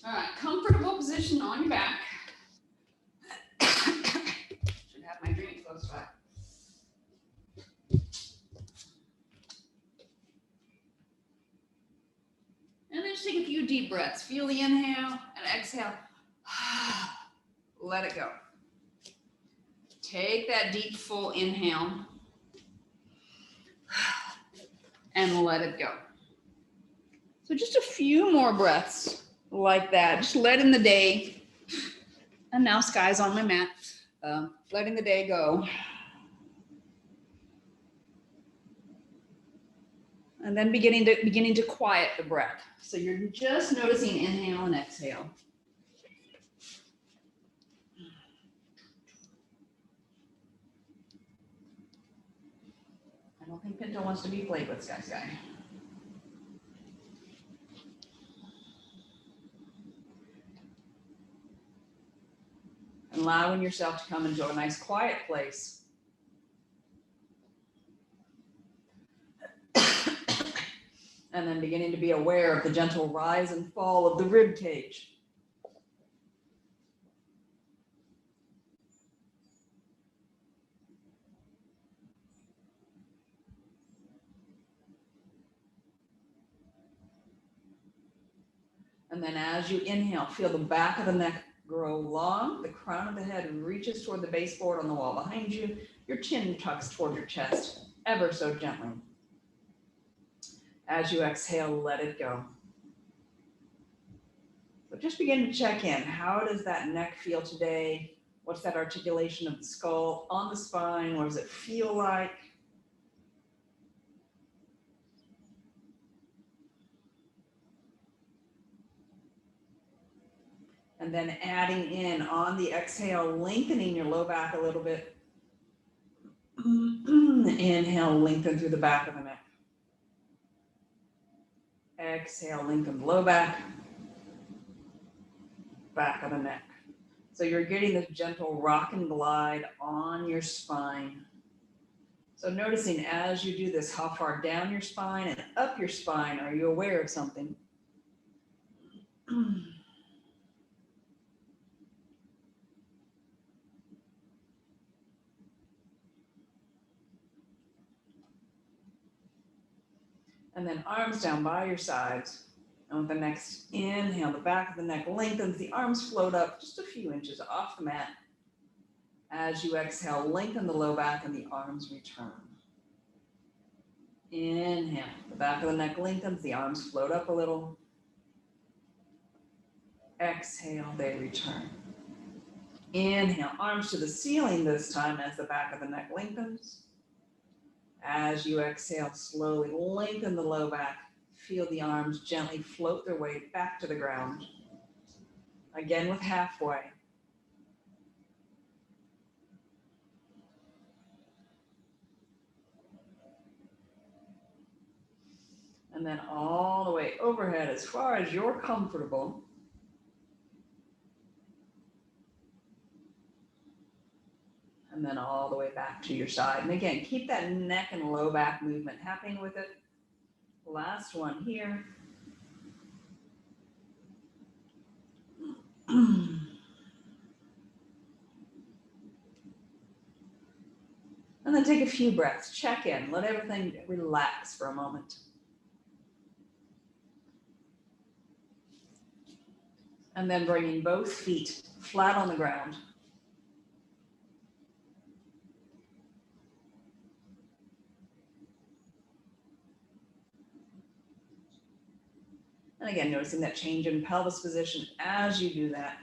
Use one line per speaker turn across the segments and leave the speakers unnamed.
All right, comfortable position on your back. Should have my drink close by. And then just take a few deep breaths. Feel the inhale and exhale. Let it go. Take that deep, full inhale and let it go. So just a few more breaths like that. Just letting the day, and now Sky's on my mat, letting the day go. And then beginning to quiet the breath. So you're just noticing inhale and exhale. I don't think Pinto wants to be played with, Sky. Allowing yourself to come into a nice quiet place. And then beginning to be aware of the gentle rise and fall of the rib cage. And then as you inhale, feel the back of the neck grow long. The crown of the head reaches toward the baseboard on the wall behind you. Your chin tucks toward your chest, ever so gently. As you exhale, let it go. So just begin to check in. How does that neck feel today? What's that articulation of the skull on the spine? What does it feel like? And then adding in on the exhale, lengthening your low back a little bit. Inhale, lengthen through the back of the neck. Exhale, lengthen the low back of the neck. So you're getting this gentle rock and glide on your spine. So noticing as you do this, how far down your spine and up your spine are you aware of something? And then arms down by your sides. And with the next inhale, the back of the neck lengthens, the arms float up just a few inches off the mat. As you exhale, lengthen the low back and the arms return. Inhale, the back of the neck lengthens, the arms float up a little. Exhale, they return. Inhale, arms to the ceiling this time as the back of the neck lengthens. As you exhale, slowly lengthen the low back. Feel the arms gently float their way back to the ground. Again with halfway. And then all the way overhead as far as you're comfortable. And then all the way back to your side. And again, keep that neck and low back movement happening with it. Last one here. And then take a few breaths, check in, let everything relax for a moment. And then bringing both feet flat on the ground. And again, noticing that change in pelvis position as you do that.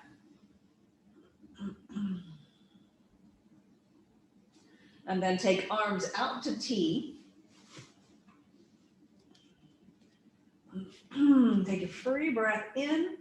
And then take arms out to T. Take a free breath in.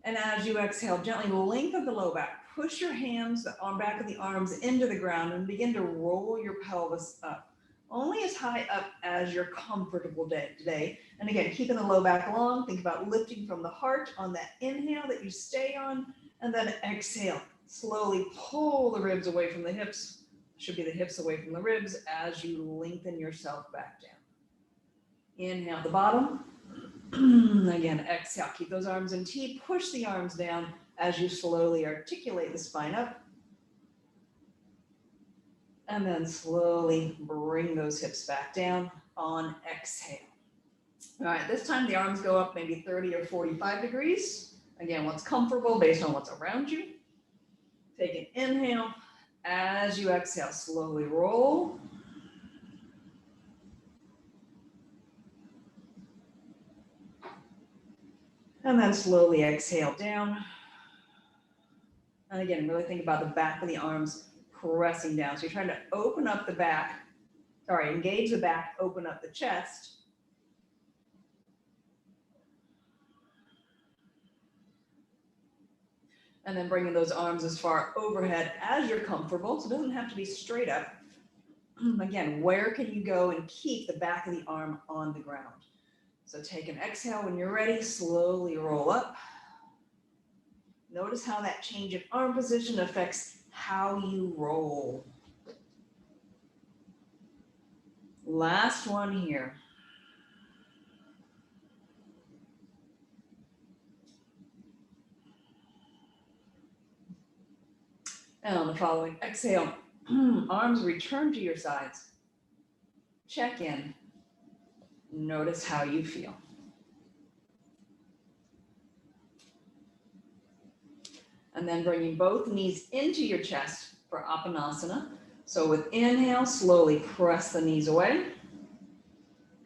And as you exhale, gently lengthen the low back. Push your hands, the back of the arms into the ground and begin to roll your pelvis up. Only as high up as you're comfortable today. And again, keeping the low back long. Think about lifting from the heart on that inhale that you stay on. And then exhale. Slowly pull the ribs away from the hips. Should be the hips away from the ribs as you lengthen yourself back down. Inhale the bottom. Again, exhale, keep those arms in T, push the arms down as you slowly articulate the spine up. And then slowly bring those hips back down on exhale. All right, this time the arms go up maybe 30 or 45 degrees. Again, what's comfortable based on what's around you. Take an inhale. As you exhale, slowly roll. And then slowly exhale down. And again, really think about the back of the arms pressing down. So you're trying to open up the back, engage the back, open up the chest. And then bringing those arms as far overhead as you're comfortable. So it doesn't have to be straight up. Again, where can you go and keep the back of the arm on the ground? So take an exhale when you're ready, slowly roll up. Notice how that change in arm position affects how you roll. Last one here. And on the following exhale, arms return to your sides. Check in. Notice how you feel. And then bringing both knees into your chest for Apanasana. So with inhale, slowly press the knees away.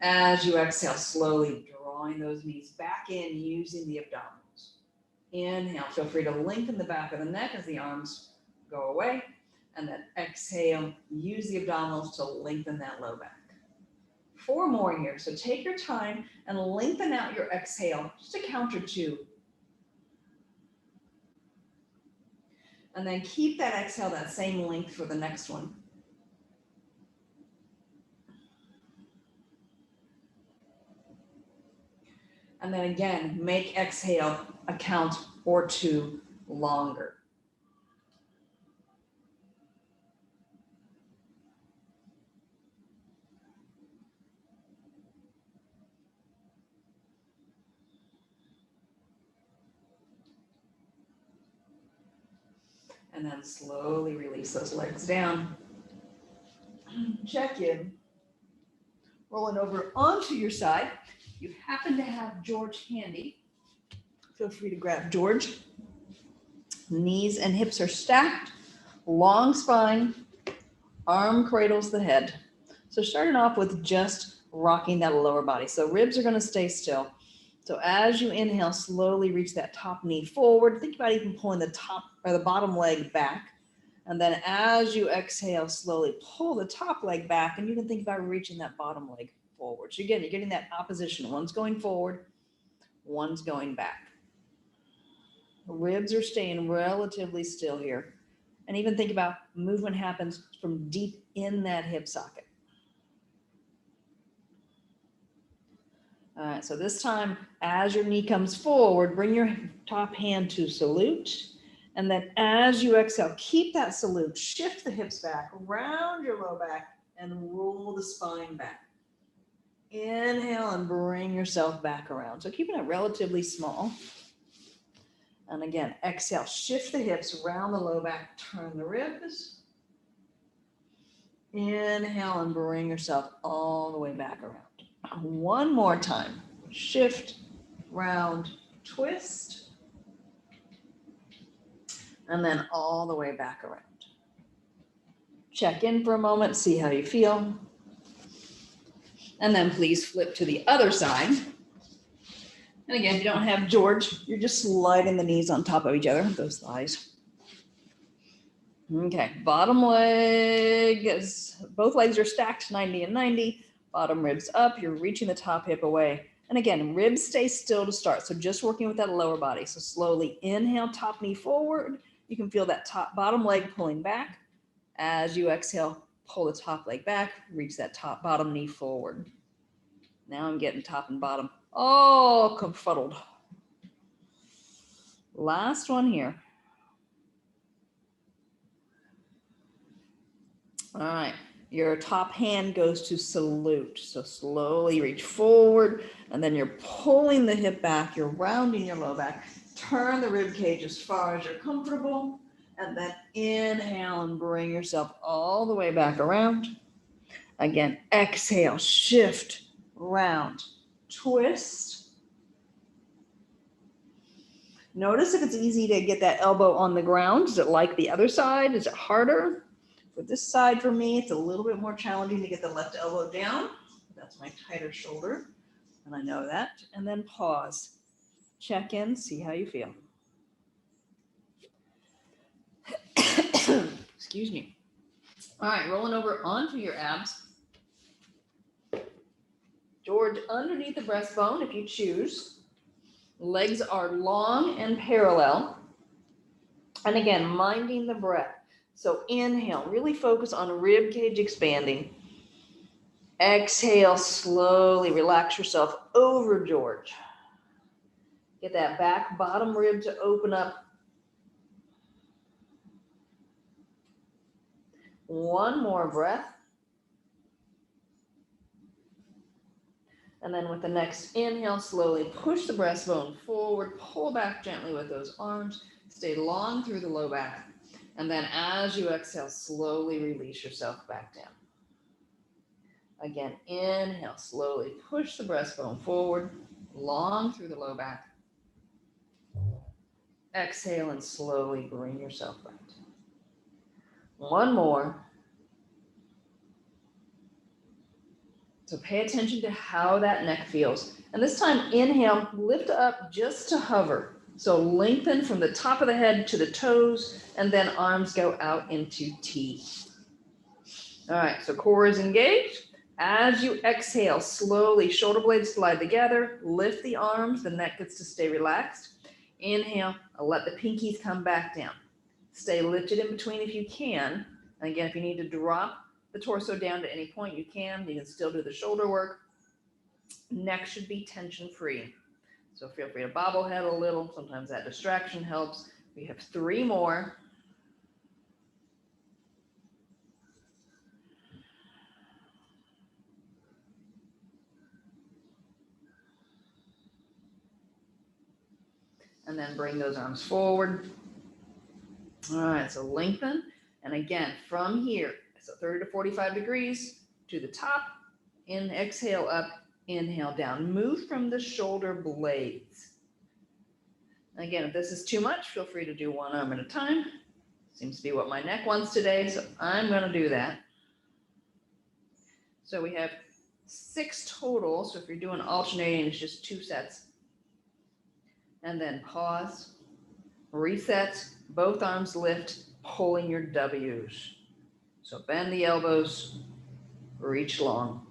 As you exhale, slowly drawing those knees back in using the abdominals. Inhale, feel free to lengthen the back of the neck as the arms go away. And then exhale, use the abdominals to lengthen that low back. 4 more here. So take your time and lengthen out your exhale, just a count or 2. And then keep that exhale that same length for the next one. And then again, make exhale a count or 2 longer. And then slowly release those legs down. Check in. Rolling over onto your side. If you happen to have George handy, feel free to grab George. Knees and hips are stacked. Long spine. Arm cradles the head. So starting off with just rocking that lower body. So ribs are going to stay still. So as you inhale, slowly reach that top knee forward. Think about even pulling the top or the bottom leg back. And then as you exhale, slowly pull the top leg back, and you can think about reaching that bottom leg forward. So again, you're getting that opposition. One's going forward, one's going back. Ribs are staying relatively still here. And even think about movement happens from deep in that hip socket. All right, so this time, as your knee comes forward, bring your top hand to salute. And then as you exhale, keep that salute. Shift the hips back, round your low back, and roll the spine back. Inhale and bring yourself back around. So keeping it relatively small. And again, exhale, shift the hips, round the low back, turn the ribs. Inhale and bring yourself all the way back around. One more time. Shift, round, twist. And then all the way back around. Check in for a moment, see how you feel. And then please flip to the other side. And again, if you don't have George, you're just sliding the knees on top of each other, those thighs. Okay, bottom leg, both legs are stacked 90 and 90. Bottom ribs up, you're reaching the top hip away. And again, ribs stay still to start. So just working with that lower body. So slowly inhale, top knee forward. You can feel that bottom leg pulling back. As you exhale, pull the top leg back, reach that bottom knee forward. Now I'm getting top and bottom all confuddled. Last one here. All right, your top hand goes to salute. So slowly reach forward, and then you're pulling the hip back, you're rounding your low back. Turn the rib cage as far as you're comfortable, and then inhale and bring yourself all the way back around. Again, exhale, shift, round, twist. Notice if it's easy to get that elbow on the ground. Is it like the other side? Is it harder? For this side, for me, it's a little bit more challenging to get the left elbow down. That's my tighter shoulder, and I know that. And then pause. Check in, see how you feel. Excuse me. All right, rolling over onto your abs. George, underneath the breastbone, if you choose. Legs are long and parallel. And again, minding the breath. So inhale, really focus on rib cage expanding. Exhale, slowly relax yourself over, George. Get that back bottom rib to open up. One more breath. And then with the next inhale, slowly push the breastbone forward, pull back gently with those arms, stay long through the low back. And then as you exhale, slowly release yourself back down. Again, inhale, slowly push the breastbone forward, long through the low back. Exhale and slowly bring yourself back down. One more. So pay attention to how that neck feels. And this time, inhale, lift up just to hover. So lengthen from the top of the head to the toes, and then arms go out into T. All right, so core is engaged. As you exhale, slowly, shoulder blades slide together, lift the arms, the neck gets to stay relaxed. Inhale, let the pinkies come back down. Stay lifted in between if you can. And again, if you need to drop the torso down to any point, you can. You can still do the shoulder work. Neck should be tension-free. So feel free to bobble head a little. Sometimes that distraction helps. We have 3 more. And then bring those arms forward. All right, so lengthen. And again, from here, so 30 to 45 degrees to the top. Exhale up, inhale down. Move from the shoulder blades. Again, if this is too much, feel free to do one arm at a time. Seems to be what my neck wants today, so I'm going to do that. So we have 6 total. So if you're doing alternating, it's just 2 sets. And then pause, reset, both arms lift, pulling your W's. So bend the elbows, reach long.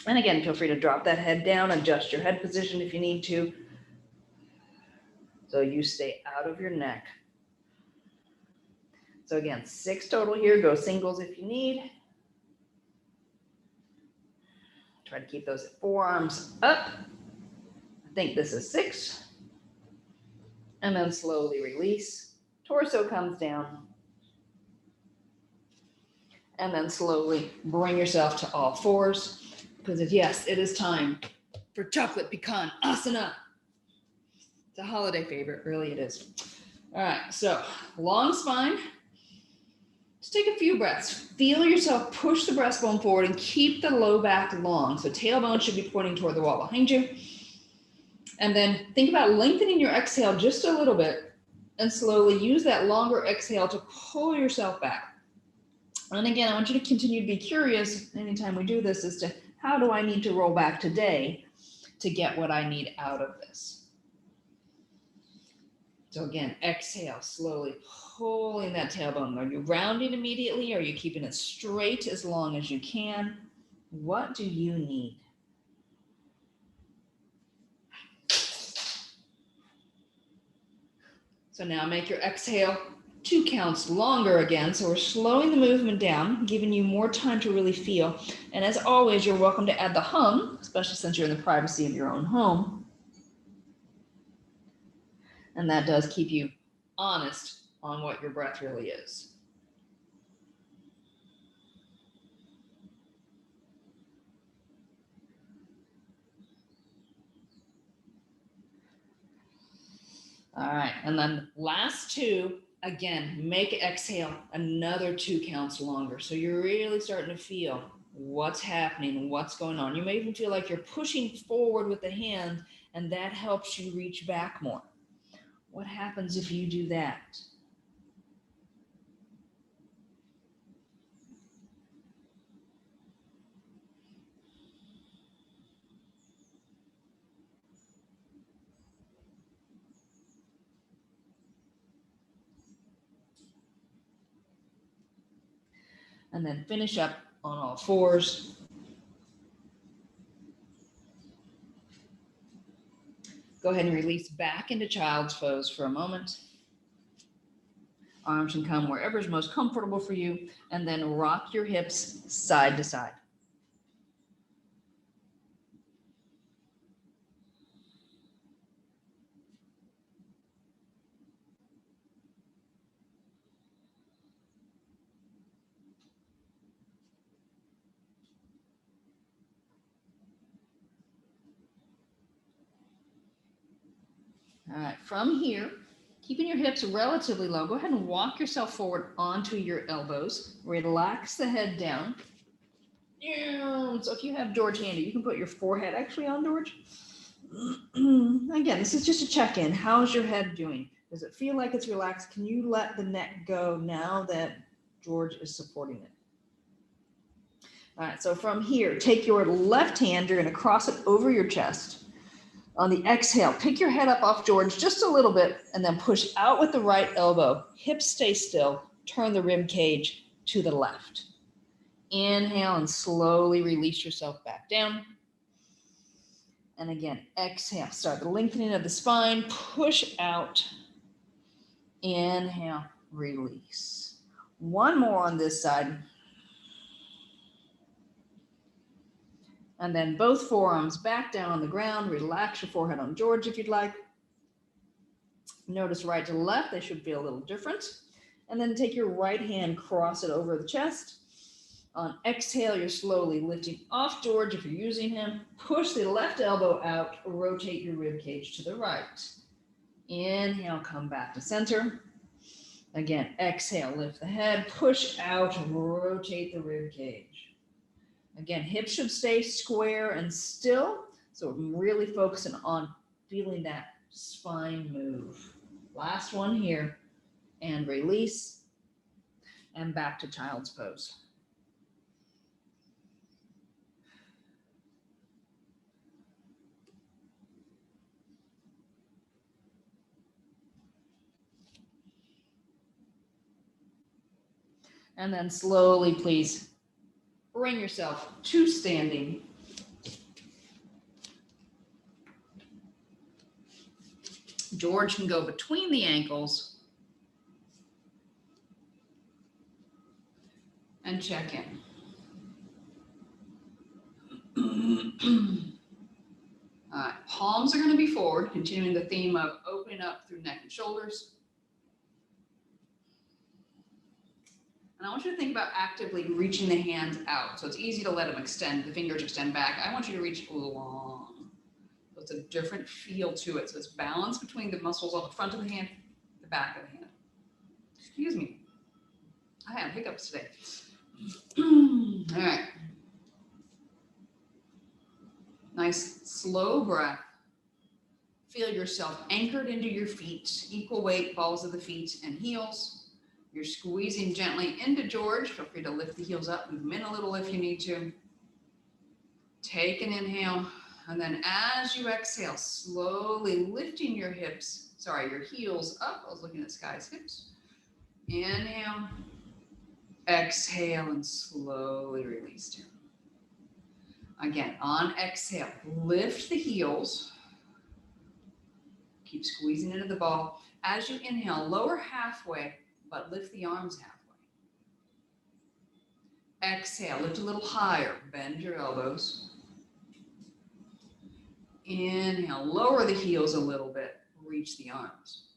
And again, feel free to drop that head down, adjust your head position if you need to. So you stay out of your neck. So again, 6 total here. Go singles if you need. Try to keep those forearms up. I think this is 6. And then slowly release. Torso comes down. And then slowly bring yourself to all 4s. Because yes, it is time for chocolate pecan asana. It's a holiday favorite, really it is. All right, so long spine. Just take a few breaths. Feel yourself push the breastbone forward and keep the low back long. So tailbone should be pointing toward the wall behind you. And then think about lengthening your exhale just a little bit and slowly use that longer exhale to pull yourself back. And again, I want you to continue to be curious anytime we do this as to how do I need to roll back today to get what I need out of this. So again, exhale, slowly pulling that tailbone. Are you rounding immediately? Are you keeping it straight as long as you can? What do you need? So now make your exhale 2 counts longer again. So we're slowing the movement down, giving you more time to really feel. And as always, you're welcome to add the hum, especially since you're in the privacy of your own home. And that does keep you honest on what your breath really is. All right, and then last two, again, make exhale another 2 counts longer. So you're really starting to feel what's happening, what's going on. You may even feel like you're pushing forward with the hand, and that helps you reach back more. What happens if you do that? And then finish up on all fours. Go ahead and release back into child's pose for a moment. Arms can come wherever is most comfortable for you, and then rock your hips side to side. All right, from here, keeping your hips relatively low, go ahead and walk yourself forward onto your elbows. Relax the head down. So if you have George handy, you can put your forehead actually on George. Again, this is just a check-in. How's your head doing? Does it feel like it's relaxed? Can you let the neck go now that George is supporting it? All right, so from here, take your left hand, you're going to cross it over your chest. On the exhale, pick your head up off George just a little bit and then push out with the right elbow. Hips stay still. Turn the rib cage to the left. Inhale and slowly release yourself back down. And again, exhale. Start the lengthening of the spine. Push out. Inhale, release. One more on this side. And then both forearms back down on the ground. Relax your forehead on George if you'd like. Notice right to left, they should feel a little different. And then take your right hand, cross it over the chest. On exhale, you're slowly lifting off George if you're using him. Push the left elbow out, rotate your rib cage to the right. Inhale, come back to center. Again, exhale, lift the head, push out, rotate the rib cage. Again, hips should stay square and still, so I'm really focusing on feeling that spine move. Last one here, and release, and back to child's pose. And then slowly, please, bring yourself to standing. George can go between the ankles and check in. All right, palms are going to be forward, continuing the theme of opening up through neck and shoulders. And I want you to think about actively reaching the hands out. So it's easy to let them extend, the fingers extend back. I want you to reach long. So it's a different feel to it. So it's balance between the muscles on the front of the hand, the back of the hand. Excuse me. I have hiccups today. All right. Nice slow breath. Feel yourself anchored into your feet, equal weight, balls of the feet and heels. You're squeezing gently into George. Feel free to lift the heels up, move them in a little if you need to. Take an inhale, and then as you exhale, slowly lifting your heels up. I was looking at Sky's hips. Inhale, exhale, and slowly release down. Again, on exhale, lift the heels. Keep squeezing into the ball. As you inhale, lower halfway, but lift the arms halfway. Exhale, lift a little higher, bend your elbows. Inhale, lower the heels a little bit, reach the arms.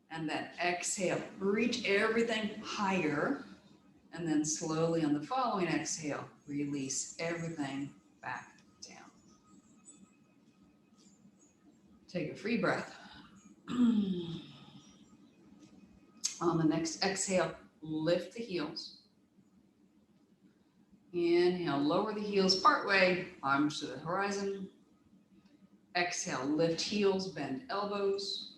And then exhale, reach everything higher. And then slowly on the following exhale, release everything back down.
Take a free breath. On the next exhale, lift the heels. Inhale, lower the heels partway, arms to the horizon. Exhale, lift heels, bend elbows.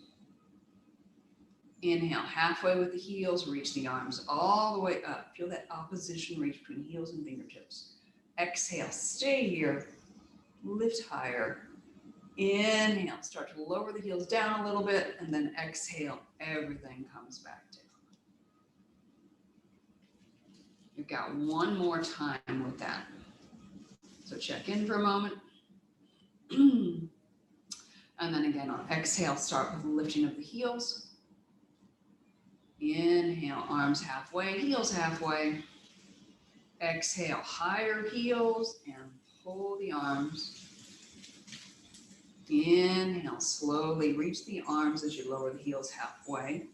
Inhale, halfway with the heels, reach the arms all the way up. Feel that opposition reach between heels and fingertips. Exhale, stay here, lift higher. Inhale, start to lower the heels down a little bit, and then exhale, everything comes back down. You've got one more time with that. So check in for a moment. And then again, on exhale, start with lifting of the heels. Inhale, arms halfway, heels halfway. Exhale, higher heels and pull the arms. Inhale, slowly reach the arms as you lower the heels halfway.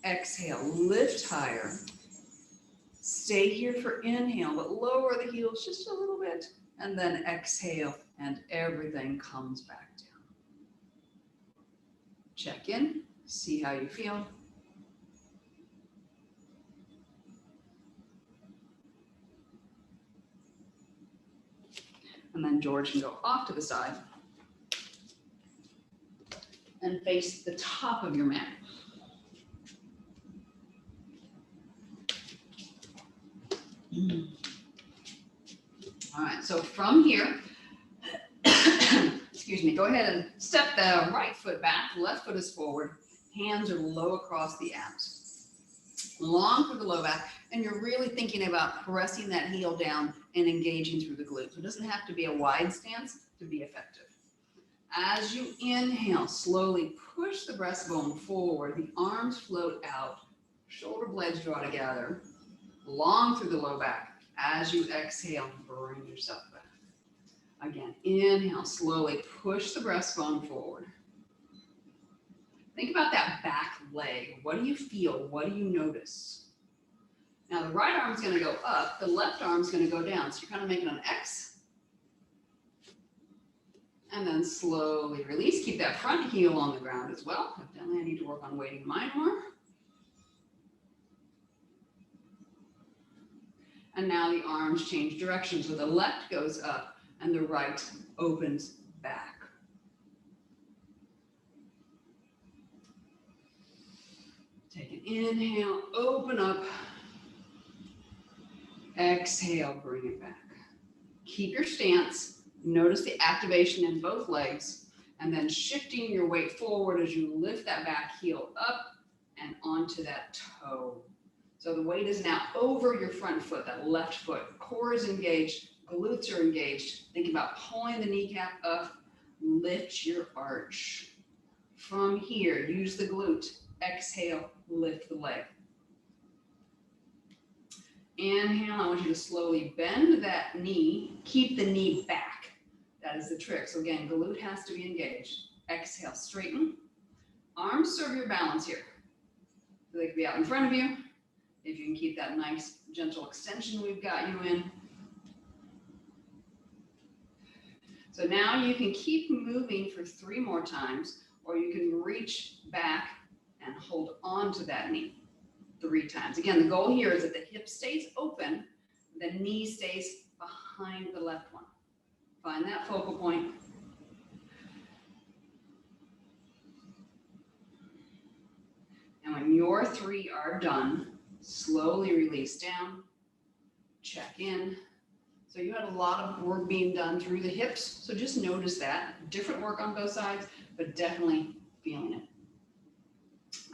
Exhale, lift higher. Stay here for inhale, but lower the heels just a little bit. And then exhale, and everything comes back down. Check in, see how you feel. And then George can go off to the side and face the top of your mat. All right, so from here, excuse me, go ahead and step the right foot back, left foot is forward, hands are low across the abs. Long through the low back, and you're really thinking about pressing that heel down and engaging through the glutes. It doesn't have to be a wide stance to be effective. As you inhale, slowly push the breastbone forward, the arms float out, shoulder blades draw together, long through the low back. As you exhale, bring yourself back. Again, inhale, slowly push the breastbone forward. Think about that back leg. What do you feel? What do you notice? Now the right arm's going to go up, the left arm's going to go down. So you're kind of making an X. And then slowly release. Keep that front heel on the ground as well. Definitely I need to work on weighting mine more. And now the arms change direction. So the left goes up and the right opens back. Take an inhale, open up. Exhale, bring it back. Keep your stance. Notice the activation in both legs, and then shifting your weight forward as you lift that back heel up and onto that toe. So the weight is now over your front foot, that left foot. Core is engaged, glutes are engaged. Think about pulling the kneecap up, lift your arch. From here, use the glute. Exhale, lift the leg. Inhale, I want you to slowly bend that knee, keep the knee back. That is the trick. So again, glute has to be engaged. Exhale, straighten. Arms serve your balance here. So they could be out in front of you. If you can keep that nice, gentle extension we've got you in. So now you can keep moving for 3 more times, or you can reach back and hold on to that knee 3 times. Again, the goal here is that the hip stays open, the knee stays behind the left one. Find that focal point. And when your 3 are done, slowly release down, check in. So you had a lot of work being done through the hips, so just notice that. Different work on both sides, but definitely feeling it.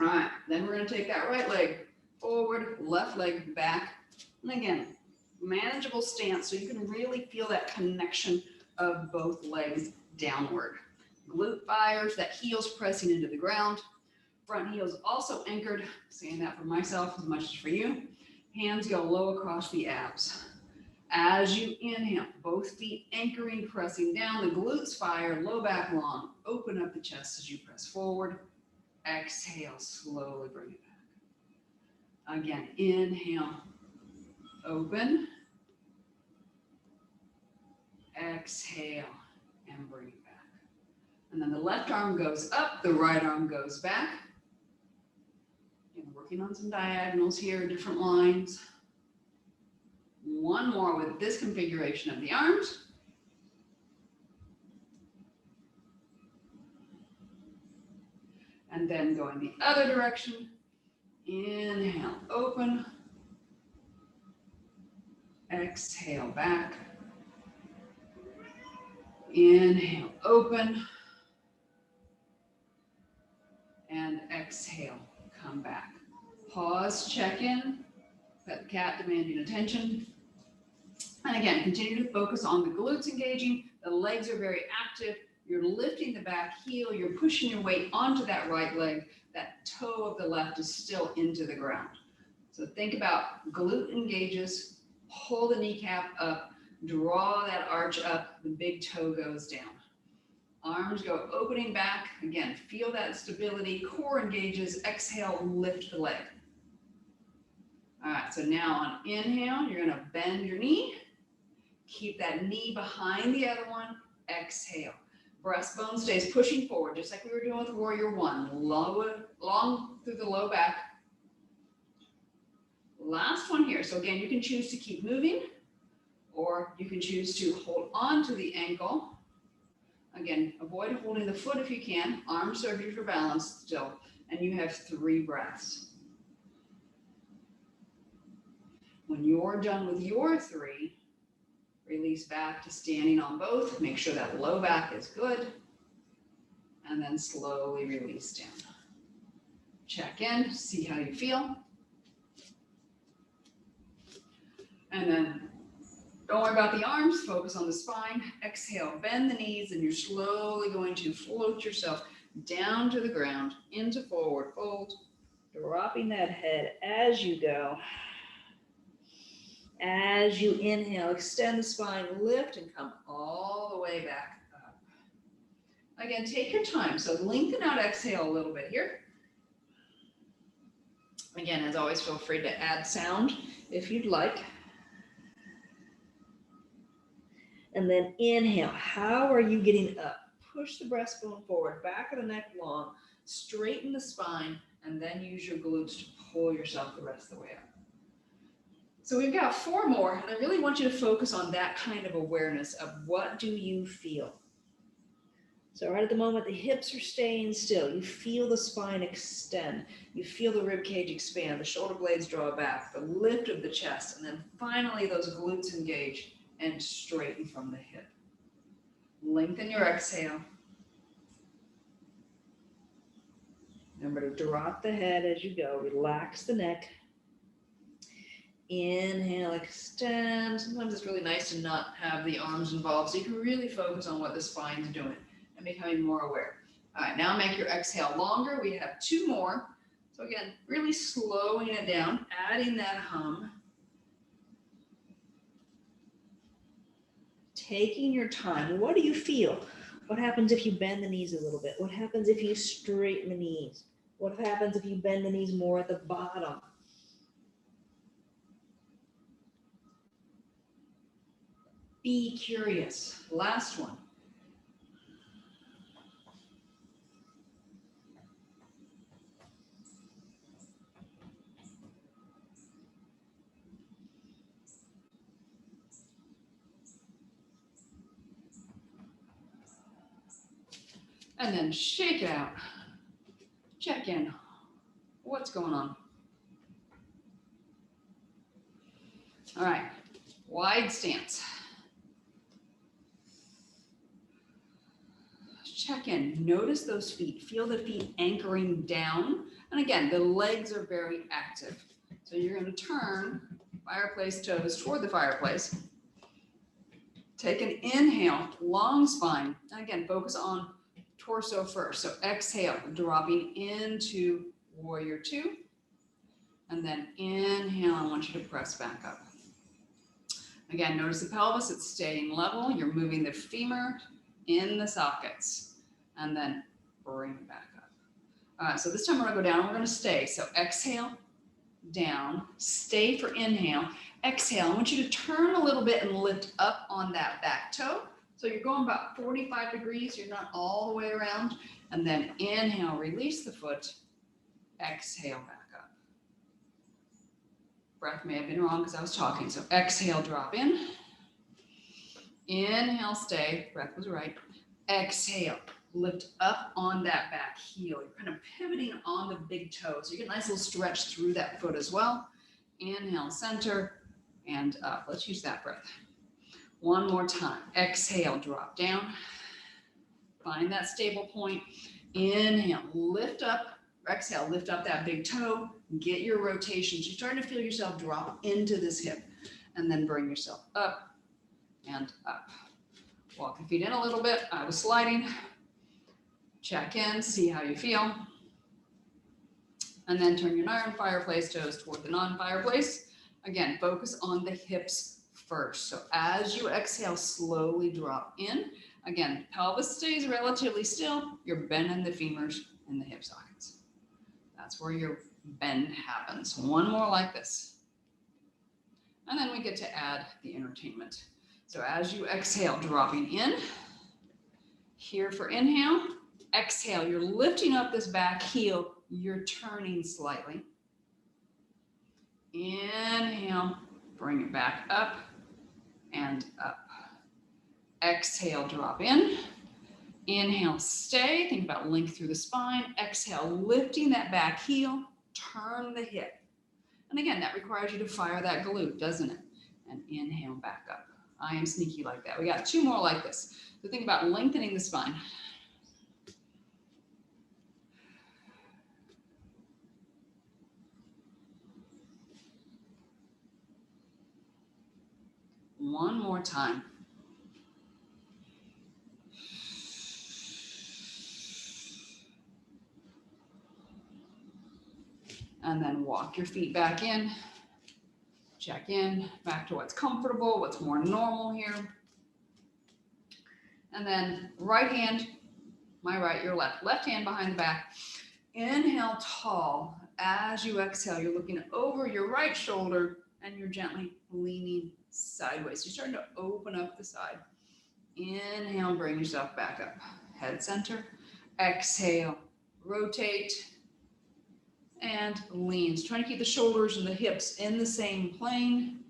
All right, then we're gonna take that right leg forward, left leg back. And again, manageable stance so you can really feel that connection of both legs downward. Glute fires, that heel's pressing into the ground. Front heel's also anchored, saying that for myself as much as for you. Hands go low across the abs. As you inhale, both feet anchoring, pressing down, the glutes fire, low back long. Open up the chest as you press forward. Exhale, slowly bring it back. Again, inhale, open. Exhale, and bring it back. And then the left arm goes up, the right arm goes back. Again, working on some diagonals here, different lines. One more with this configuration of the arms. And then going the other direction. Inhale, open. Exhale, back. Inhale, open. And exhale, come back. Pause, check in. Pet the cat demanding attention. And again, continue to focus on the glutes engaging. The legs are very active. You're lifting the back heel. You're pushing your weight onto that right leg. That toe of the left is still into the ground. So think about glute engages. Pull the kneecap up. Draw that arch up. The big toe goes down. Arms go opening back. Again, feel that stability. Core engages. Exhale, lift the leg. All right, so now on inhale, you're going to bend your knee. Keep that knee behind the other one. Exhale. Breastbone stays pushing forward, just like we were doing with Warrior One. Long through the low back. Last one here. So again, you can choose to keep moving, or you can choose to hold on to the ankle. Again, avoid holding the foot if you can. Arms serve you for balance still. And you have 3 breaths. When you're done with your 3, release back to standing on both. Make sure that low back is good. And then slowly release down. Check in, see how you feel. And then don't worry about the arms, focus on the spine. Exhale, bend the knees, and you're slowly going to float yourself down to the ground, into forward fold, dropping that head as you go. As you inhale, extend the spine, lift, and come all the way back up. Again, take your time. So lengthen out, exhale a little bit here. Again, as always, feel free to add sound if you'd like. And then inhale. How are you getting up? Push the breastbone forward, back of the neck long, straighten the spine, and then use your glutes to pull yourself the rest of the way up. So we've got 4 more, and I really want you to focus on that kind of awareness of what do you feel. So right at the moment, the hips are staying still. You feel the spine extend. You feel the rib cage expand, the shoulder blades draw back, the lift of the chest, and then finally those glutes engage and straighten from the hip. Lengthen your exhale. Remember to drop the head as you go. Relax the neck. Inhale, extend. Sometimes it's really nice to not have the arms involved, so you can really focus on what the spine's doing and becoming more aware. All right, now make your exhale longer. We have 2 more. So again, really slowing it down, adding that hum. Taking your time. What do you feel? What happens if you bend the knees a little bit? What happens if you straighten the knees? What happens if you bend the knees more at the bottom? Be curious. Last one. And then shake it out. Check in. What's going on? All right, wide stance. Check in. Notice those feet. Feel the feet anchoring down. And again, the legs are very active. So you're going to turn fireplace toes toward the fireplace. Take an inhale, long spine. And again, focus on torso first. So exhale, dropping into Warrior Two. And then inhale, I want you to press back up. Again, notice the pelvis, it's staying level. You're moving the femur in the sockets. And then bring it back up. All right, so this time we're gonna go down, we're gonna stay. So exhale, down, stay for inhale. Exhale, I want you to turn a little bit and lift up on that back toe. So you're going about 45 degrees. You're not all the way around. And then inhale, release the foot. Exhale, back up. Breath may have been wrong because I was talking. So exhale, drop in. Inhale, stay. Breath was right. Exhale, lift up on that back heel. You're kind of pivoting on the big toe. So you get a nice little stretch through that foot as well. Inhale, center, and up. Let's use that breath. One more time. Exhale, drop down. Find that stable point. Inhale, lift up. Exhale, lift up that big toe. Get your rotations. You're starting to feel yourself drop into this hip. And then bring yourself up and up. Walk your feet in a little bit. I was sliding. Check in, see how you feel. And then turn your non-fireplace toes toward the non-fireplace. Again, focus on the hips first. So as you exhale, slowly drop in. Again, pelvis stays relatively still. You're bending the femurs and the hip sockets. That's where your bend happens. One more like this. And then we get to add the entertainment. So as you exhale, dropping in. Here for inhale. Exhale, you're lifting up this back heel. You're turning slightly. Inhale, bring it back up and up. Exhale, drop in. Inhale, stay. Think about length through the spine. Exhale, lifting that back heel. Turn the hip. And again, that requires you to fire that glute, doesn't it? And inhale, back up. I am sneaky like that. We got two more like this. So think about lengthening the spine. One more time. And then walk your feet back in. Check in, back to what's comfortable, what's more normal here. And then right hand, my right, your left. Left hand behind the back. Inhale tall. As you exhale, you're looking over your right shoulder and you're gently leaning sideways. So you're starting to open up the side. Inhale, bring yourself back up. Head center. Exhale, rotate and lean. So trying to keep the shoulders and the hips in the same plane.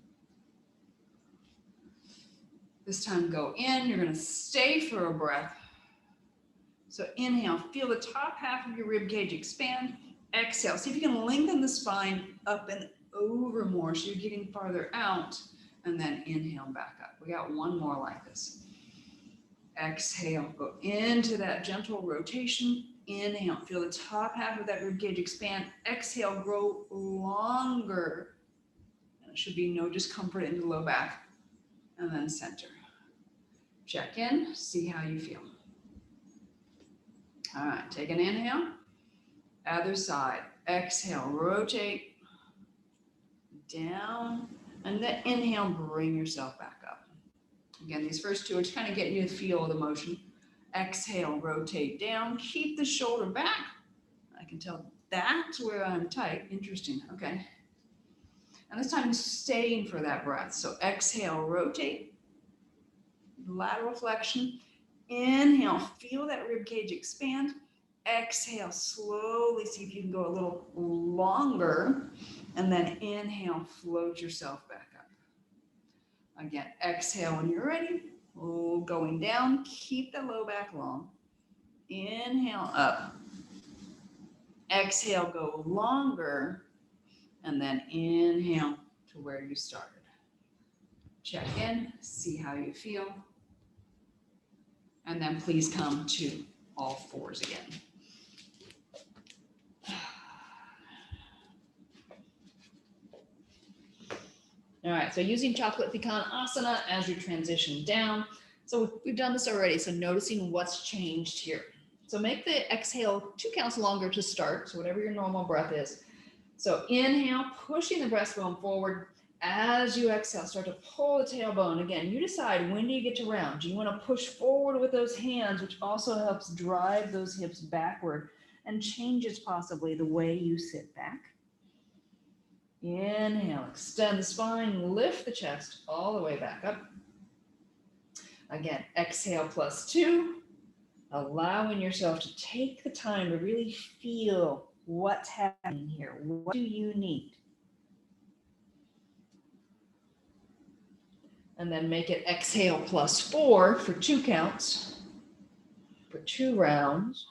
This time go in. You're going to stay for a breath. So inhale, feel the top half of your rib cage expand. Exhale, see if you can lengthen the spine up and over more so you're getting farther out. And then inhale back up. We got one more like this. Exhale, go into that gentle rotation. Inhale, feel the top half of that rib cage expand. Exhale, grow longer. And it should be no discomfort in the low back. And then center. Check in, see how you feel. All right, take an inhale. Other side. Exhale, rotate down. And then inhale, bring yourself back up. Again, these first two are just kind of getting you the feel of the motion. Exhale, rotate down. Keep the shoulder back. I can tell that's where I'm tight. Interesting. Okay. And this time, staying for that breath. So exhale, rotate. Lateral flexion. Inhale, feel that rib cage expand. Exhale, slowly see if you can go a little longer. And then inhale, float yourself back up. Again, exhale when you're ready. Going down, keep the low back long. Inhale up. Exhale, go longer. And then inhale to where you started. Check in, see how you feel. And then please come to all fours again. All right, so using chocolate pecan asana as you transition down. So we've done this already, so noticing what's changed here. So make the exhale 2 counts longer to start, so whatever your normal breath is. So inhale, pushing the breastbone forward. As you exhale, start to pull the tailbone. Again, you decide when do you get to round. Do you want to push forward with those hands, which also helps drive those hips backward and changes possibly the way you sit back. Inhale, extend the spine, lift the chest all the way back up.
Again, exhale +2, allowing yourself to take the time to really feel what's happening here. What do you need? And then make it exhale +4 for 2 counts, for 2 rounds.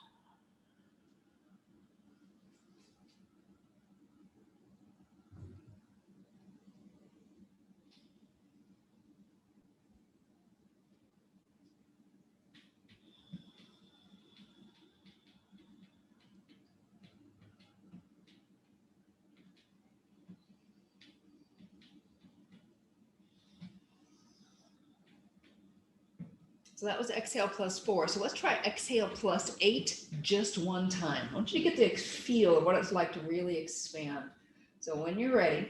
So that was exhale +4. So let's try exhale +8 just one time. I want you to get the feel of what it's like to really expand. So when you're ready,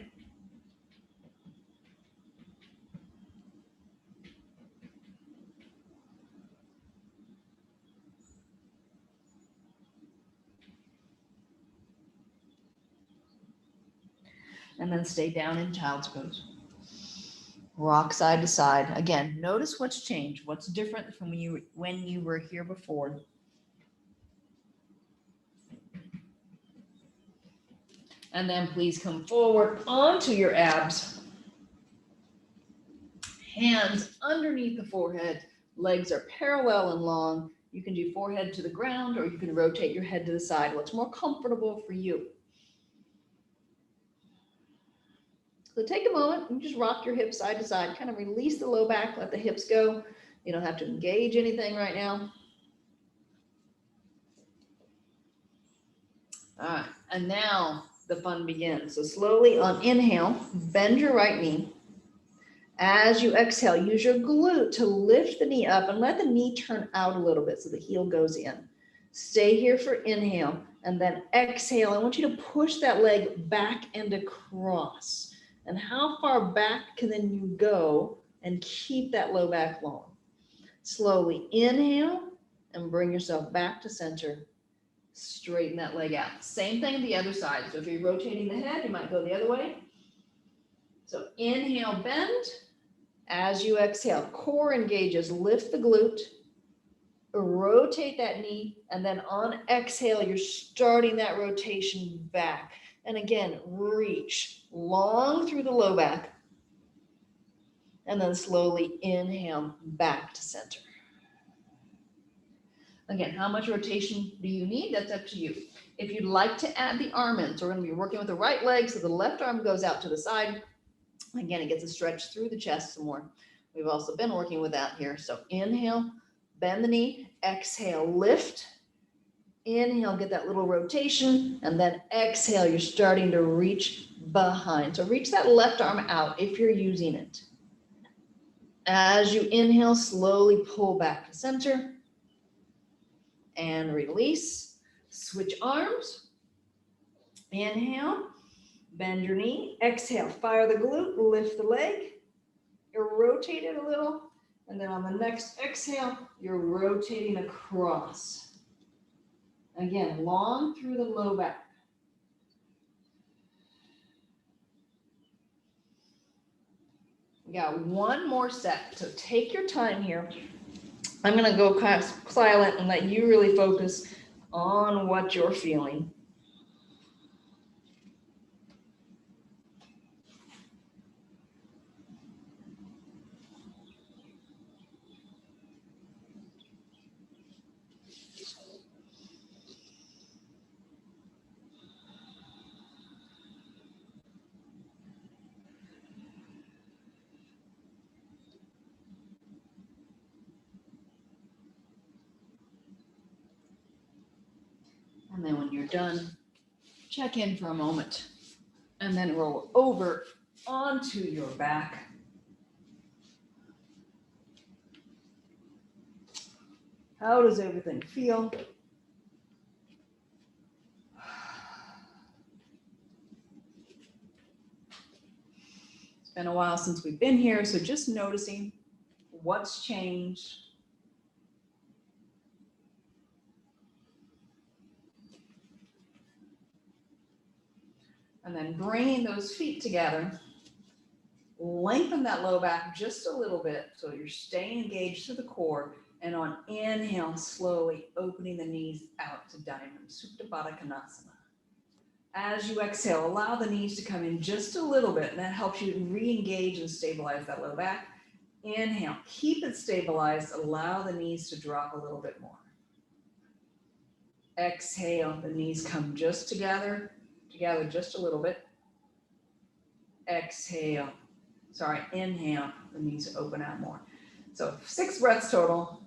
and then stay down in child's pose. Rock side to side. Again, notice what's changed, what's different from when you were here before. And then please come forward onto your abs. Hands underneath the forehead. Legs are parallel and long. You can do forehead to the ground, or you can rotate your head to the side. What's more comfortable for you? So take a moment and just rock your hips side to side. Kind of release the low back, let the hips go. You don't have to engage anything right now. All right, and now the fun begins. So slowly on inhale, bend your right knee. As you exhale, use your glute to lift the knee up and let the knee turn out a little bit so the heel goes in. Stay here for inhale, and then exhale. I want you to push that leg back and across. And how far back can then you go and keep that low back long? Slowly inhale and bring yourself back to center. Straighten that leg out. Same thing on the other side. So if you're rotating the head, you might go the other way. So inhale, bend. As you exhale, core engages, lift the glute, rotate that knee, and then on exhale, you're starting that rotation back. And again, reach long through the low back, and then slowly inhale back to center. Again, how much rotation do you need? That's up to you. If you'd like to add the arm in, so we're going to be working with the right leg, so the left arm goes out to the side. Again, it gets a stretch through the chest some more. We've also been working with that here. So inhale, bend the knee, exhale, lift. Inhale, get that little rotation, and then exhale, you're starting to reach behind. So reach that left arm out if you're using it. As you inhale, slowly pull back to center and release. Switch arms. Inhale, bend your knee, exhale, fire the glute, lift the leg, rotate it a little, and then on the next exhale, you're rotating across. Again, long through the low back. We got one more set, so take your time here. I'm going to go kind of silent and let you really focus on what you're feeling. And then when you're done, check in for a moment and then roll over onto your back. How does everything feel? It's been a while since we've been here, so just noticing what's changed. And then bringing those feet together, lengthen that low back just a little bit so you're staying engaged to the core. And on inhale, slowly opening the knees out to diamond, Supta Baddha Konasana. As you exhale, allow the knees to come in just a little bit, and that helps you re-engage and stabilize that low back. Inhale, keep it stabilized, allow the knees to drop a little bit more. Exhale, the knees come just together just a little bit. Exhale, inhale, the knees open out more. So 6 breaths total.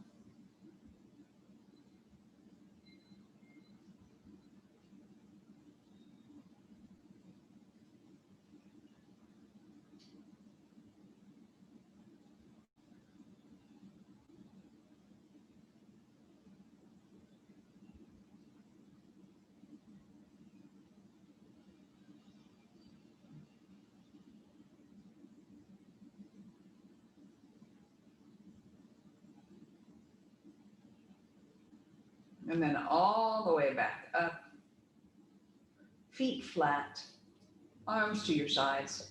And then all the way back up. Feet flat, arms to your sides.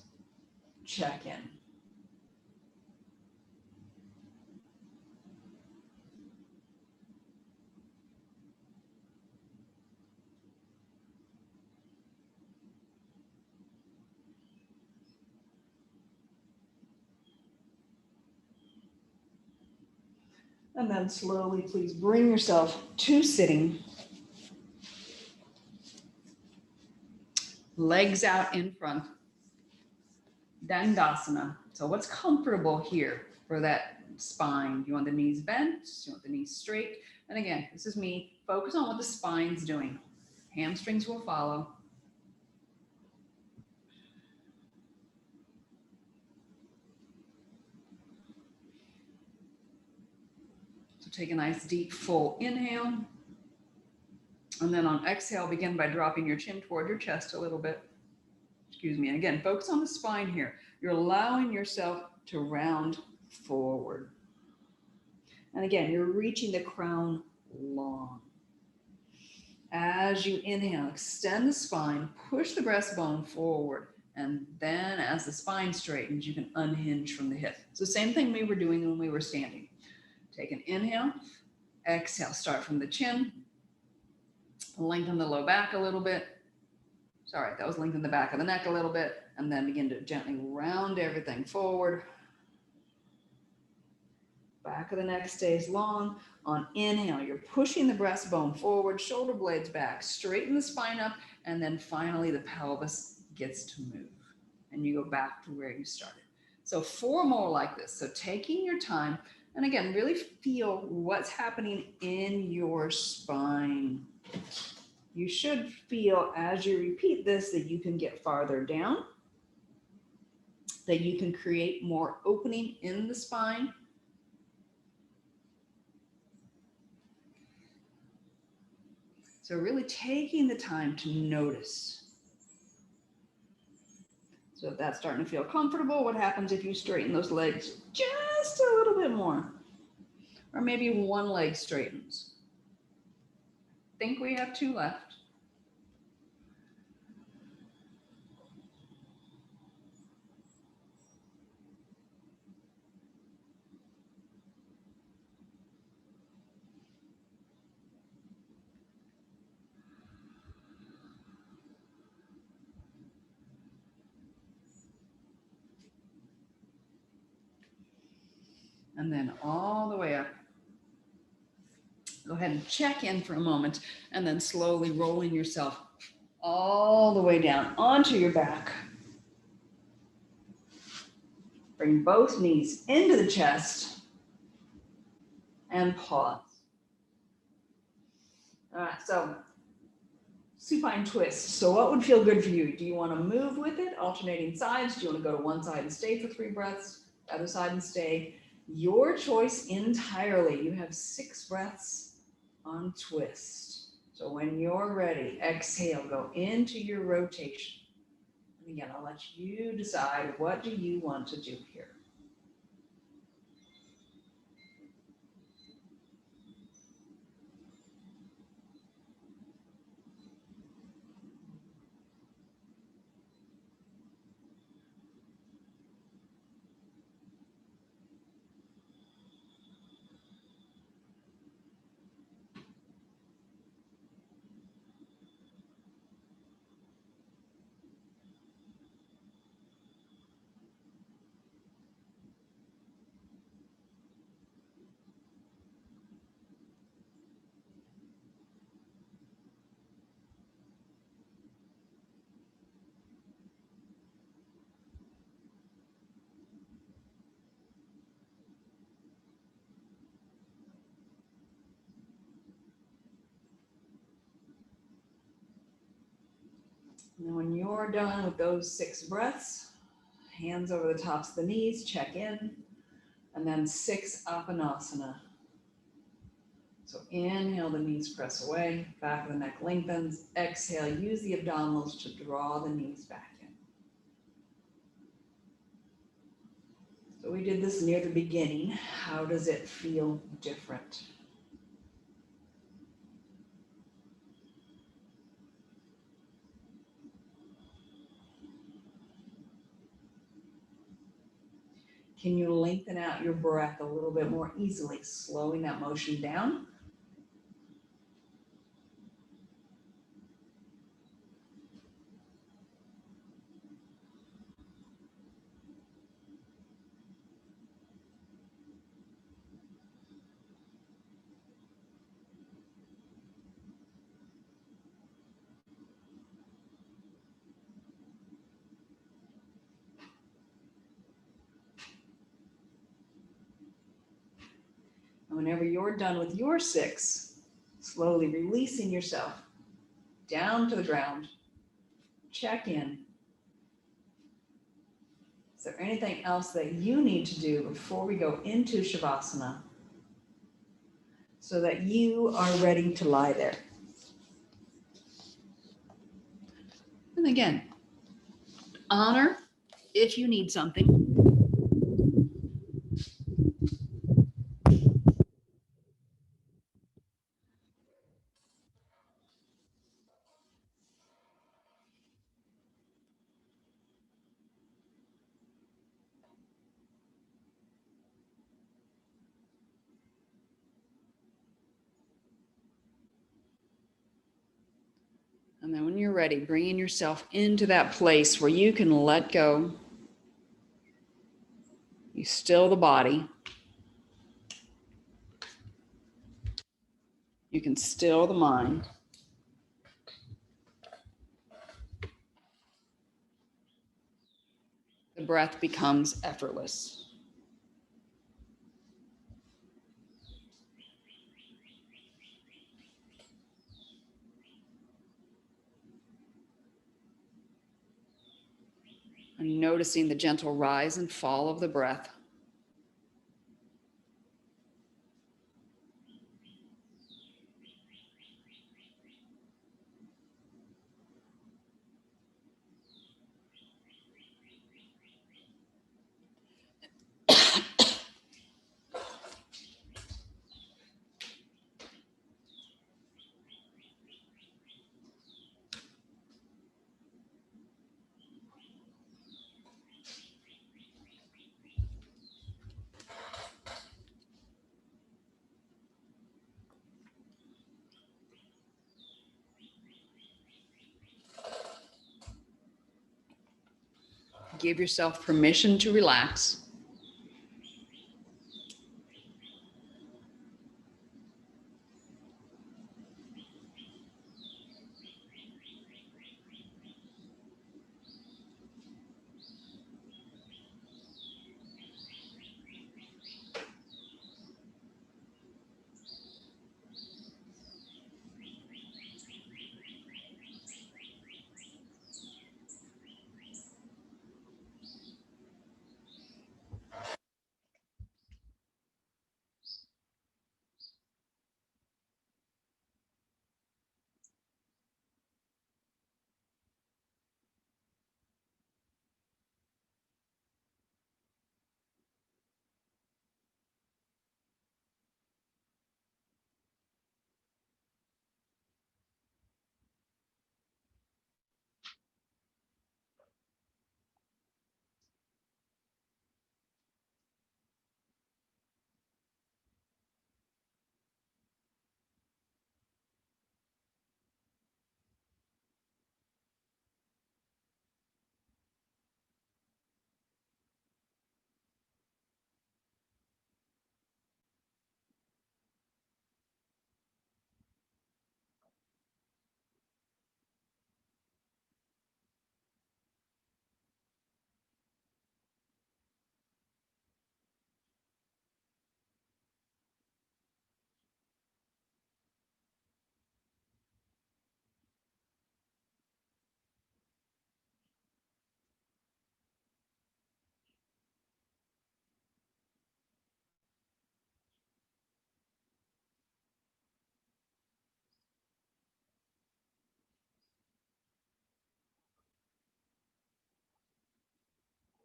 Check in. And then slowly, please bring yourself to sitting. Legs out in front. Dandasana. So what's comfortable here for that spine? You want the knees bent? You want the knees straight? And again, this is me. Focus on what the spine's doing. Hamstrings will follow. So take a nice deep full inhale. And then on exhale, begin by dropping your chin toward your chest a little bit. Excuse me. And again, focus on the spine here. You're allowing yourself to round forward. And again, you're reaching the crown long. As you inhale, extend the spine, push the breastbone forward. And then as the spine straightens, you can unhinge from the hip. So same thing we were doing when we were standing. Take an inhale, exhale, start from the chin, lengthen the low back a little bit. Sorry, that was lengthen the back of the neck a little bit, and then begin to gently round everything forward. Back of the neck stays long. On inhale, you're pushing the breastbone forward, shoulder blades back, straighten the spine up, and then finally the pelvis gets to move. And you go back to where you started. So 4 more like this. So taking your time, and again, really feel what's happening in your spine. You should feel as you repeat this that you can get farther down, that you can create more opening in the spine. So really taking the time to notice. So if that's starting to feel comfortable, what happens if you straighten those legs just a little bit more? Or maybe one leg straightens. I think we have 2 left. And then all the way up. Go ahead and check in for a moment, and then slowly rolling yourself all the way down onto your back. Bring both knees into the chest and pause. All right, so supine twist. So what would feel good for you? Do you want to move with it, alternating sides? Do you want to go to one side and stay for 3 breaths, the other side and stay? Your choice entirely. You have 6 breaths on twist. So when you're ready, exhale, go into your rotation. And again, I'll let you decide, what do you want to do here? And when you're done with those 6 breaths, hands over the tops of the knees, check in, and then 6 Apanasana. So inhale, the knees press away, back of the neck lengthens. Exhale, use the abdominals to draw the knees back in. So we did this near the beginning. How does it feel different? Can you lengthen out your breath a little bit more easily, slowing that motion down? And whenever you're done with your 6, slowly releasing yourself down to the ground, check in. Is there anything else that you need to do before we go into Shavasana so that you are ready to lie there? And again, honor if you need something. And then when you're ready, bringing yourself into that place where you can let go. You still the body. You can still the mind. The breath becomes effortless. And noticing the gentle rise and fall of the breath. Give yourself permission to relax.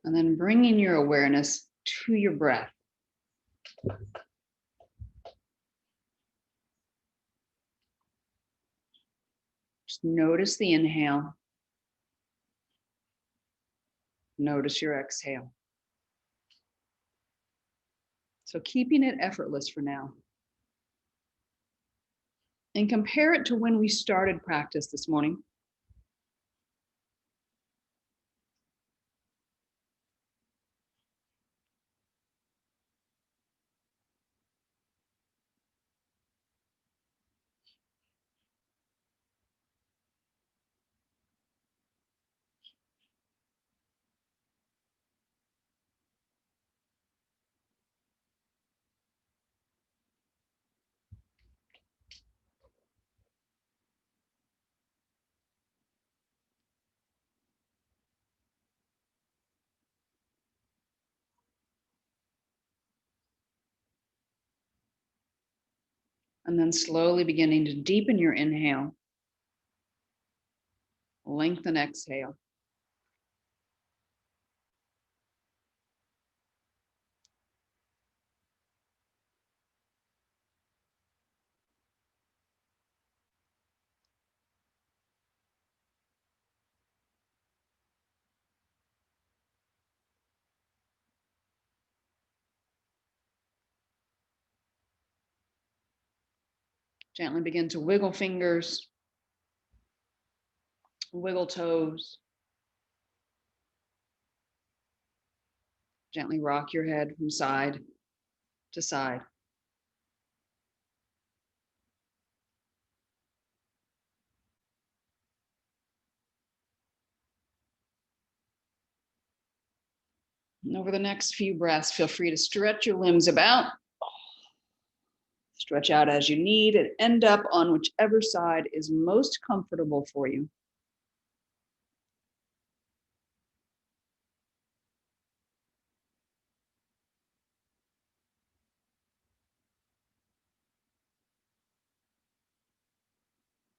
And then bringing your awareness to your breath. Just notice the inhale. Notice your exhale. So keeping it effortless for now. And compare it to when we started practice this morning. And then slowly beginning to deepen your inhale. Lengthen exhale. Gently begin to wiggle fingers, wiggle toes. Gently rock your head from side to side. And over the next few breaths, feel free to stretch your limbs about. Stretch out as you need and end up on whichever side is most comfortable for you.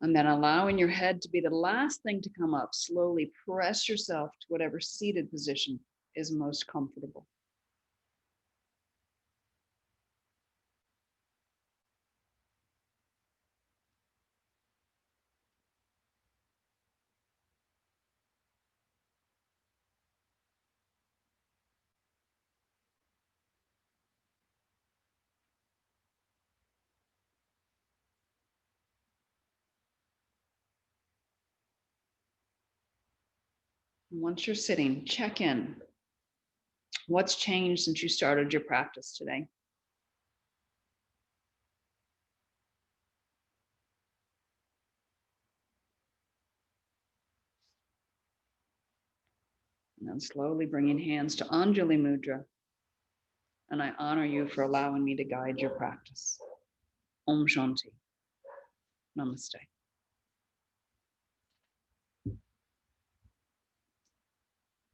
And then allowing your head to be the last thing to come up, slowly press yourself to whatever seated position is most comfortable. Once you're sitting, check in. What's changed since you started your practice today? And then slowly bringing hands to Anjali Mudra. And I honor you for allowing me to guide your practice. Om Shanti. Namaste.